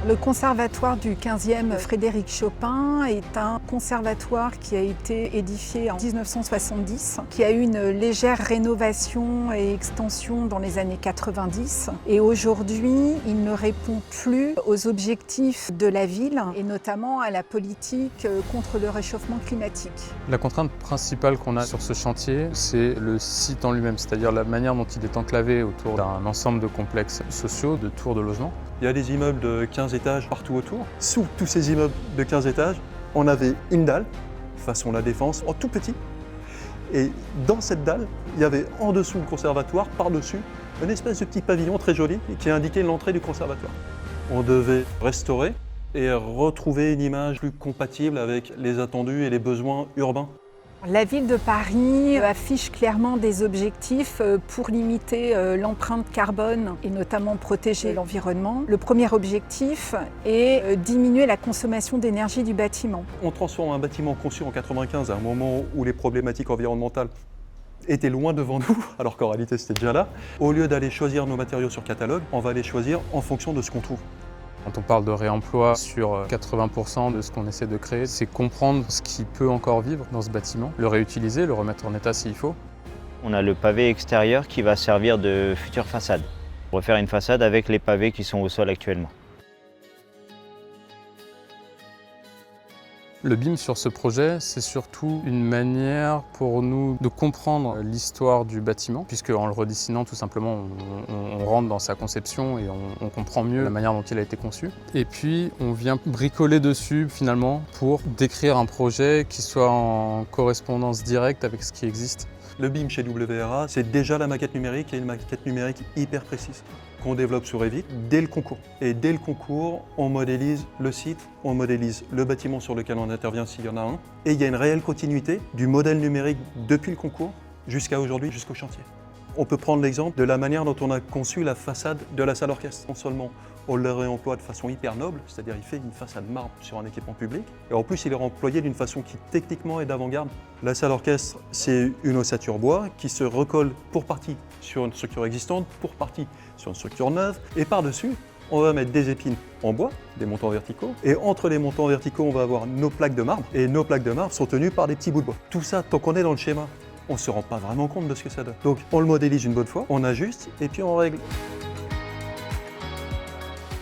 Le conservatoire du 15e Frédéric Chopin est un conservatoire qui a été édifié en 1970, qui a eu une légère rénovation et extension dans les années 90. Et aujourd'hui, il ne répond plus aux objectifs de la ville et notamment à la politique contre le réchauffement climatique. La contrainte principale qu'on a sur ce chantier, c'est le site en lui-même, c'est-à-dire la manière dont il est enclavé autour d'un ensemble de complexes sociaux, de tours de logement. Il y a des immeubles de 15 étages partout autour. Sous tous ces immeubles de 15 étages, on avait une dalle, façon La Défense, en tout petit. Et dans cette dalle, il y avait en dessous le conservatoire, par-dessus, une espèce de petit pavillon très joli qui indiquait l'entrée du conservatoire. On devait restaurer et retrouver une image plus compatible avec les attendus et les besoins urbains. La ville de Paris affiche clairement des objectifs pour limiter l'empreinte carbone et notamment protéger l'environnement. Le premier objectif est diminuer la consommation d'énergie du bâtiment. On transforme un bâtiment conçu en 1995 à un moment où les problématiques environnementales étaient loin devant nous, alors qu'en réalité c'était déjà là. Au lieu d'aller choisir nos matériaux sur catalogue, on va les choisir en fonction de ce qu'on trouve. Quand on parle de réemploi sur 80% de ce qu'on essaie de créer, c'est comprendre ce qui peut encore vivre dans ce bâtiment, le réutiliser, le remettre en état s'il faut. On a le pavé extérieur qui va servir de future façade. Refaire une façade avec les pavés qui sont au sol actuellement. Le BIM sur ce projet, c'est surtout une manière pour nous de comprendre l'histoire du bâtiment, puisque en le redessinant tout simplement, on rentre dans sa conception et on comprend mieux la manière dont il a été conçu. Et puis on vient bricoler dessus finalement pour décrire un projet qui soit en correspondance directe avec ce qui existe. Le BIM chez WRA, c'est déjà la maquette numérique et une maquette numérique hyper précise qu'on développe sur Revit dès le concours. Et dès le concours, on modélise le site, on modélise le bâtiment sur lequel on intervient s'il y en a un. Et il y a une réelle continuité du modèle numérique depuis le concours jusqu'à aujourd'hui, jusqu'au chantier. On peut prendre l'exemple de la manière dont on a conçu la façade de la salle orchestre. Non seulement on le réemploie de façon hyper noble, c'est-à-dire il fait une façade marbre sur un équipement public, et en plus il est employé d'une façon qui techniquement est d'avant-garde. La salle orchestre, c'est une ossature bois qui se recolle pour partie sur une structure existante, pour partie sur une structure neuve, et par-dessus, on va mettre des épines en bois, des montants verticaux, et entre les montants verticaux, on va avoir nos plaques de marbre, et nos plaques de marbre sont tenues par des petits bouts de bois. Tout ça, tant qu'on est dans le schéma, on ne se rend pas vraiment compte de ce que ça donne. Donc on le modélise une bonne fois, on ajuste, et puis on règle.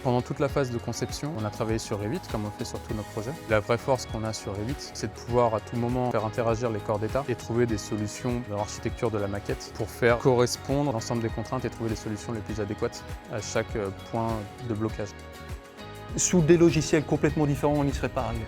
Pendant toute la phase de conception, on a travaillé sur Revit, comme on fait sur tous nos projets. La vraie force qu'on a sur Revit, c'est de pouvoir à tout moment faire interagir les corps d'état et trouver des solutions dans l'architecture de la maquette pour faire correspondre l'ensemble des contraintes et trouver les solutions les plus adéquates à chaque point de blocage. Sous des logiciels complètement différents, on n'y serait pas arrivé.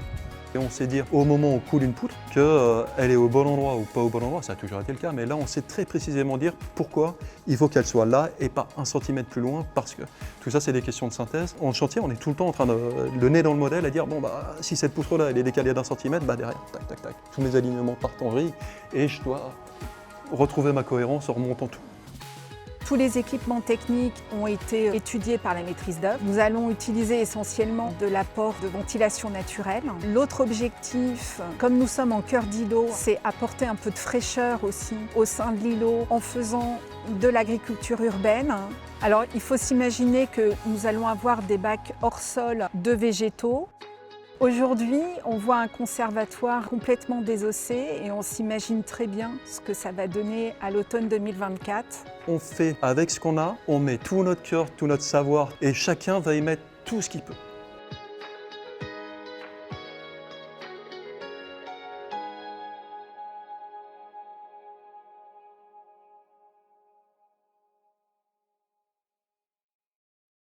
Et on sait dire au moment où on coule une poutre qu'elle est au bon endroit ou pas au bon endroit, ça a toujours été le cas, mais là on sait très précisément dire pourquoi il faut qu'elle soit là et pas 1 centimètre plus loin, parce que tout ça c'est des questions de synthèse. En chantier, on est tout le temps en train de le nez dans le modèle à dire bon bah si cette poutre-là elle est décalée d'1 centimètre, bah derrière, tac tac tac, tous mes alignements partent en vrille et je dois retrouver ma cohérence en remontant tout. Tous les équipements techniques ont été étudiés par la maîtrise d'œuvre. Nous allons utiliser essentiellement de l'apport de ventilation naturelle. L'autre objectif, comme nous sommes en cœur d'îlot, c'est apporter un peu de fraîcheur aussi au sein de l'îlot en faisant de l'agriculture urbaine. Alors il faut s'imaginer que nous allons avoir des bacs hors sol de végétaux. Aujourd'hui, on voit un conservatoire complètement désossé et on s'imagine très bien ce que ça va donner à l'automne 2024. On fait avec ce qu'on a, on met tout notre cœur, tout notre savoir et chacun va y mettre tout ce qu'il peut.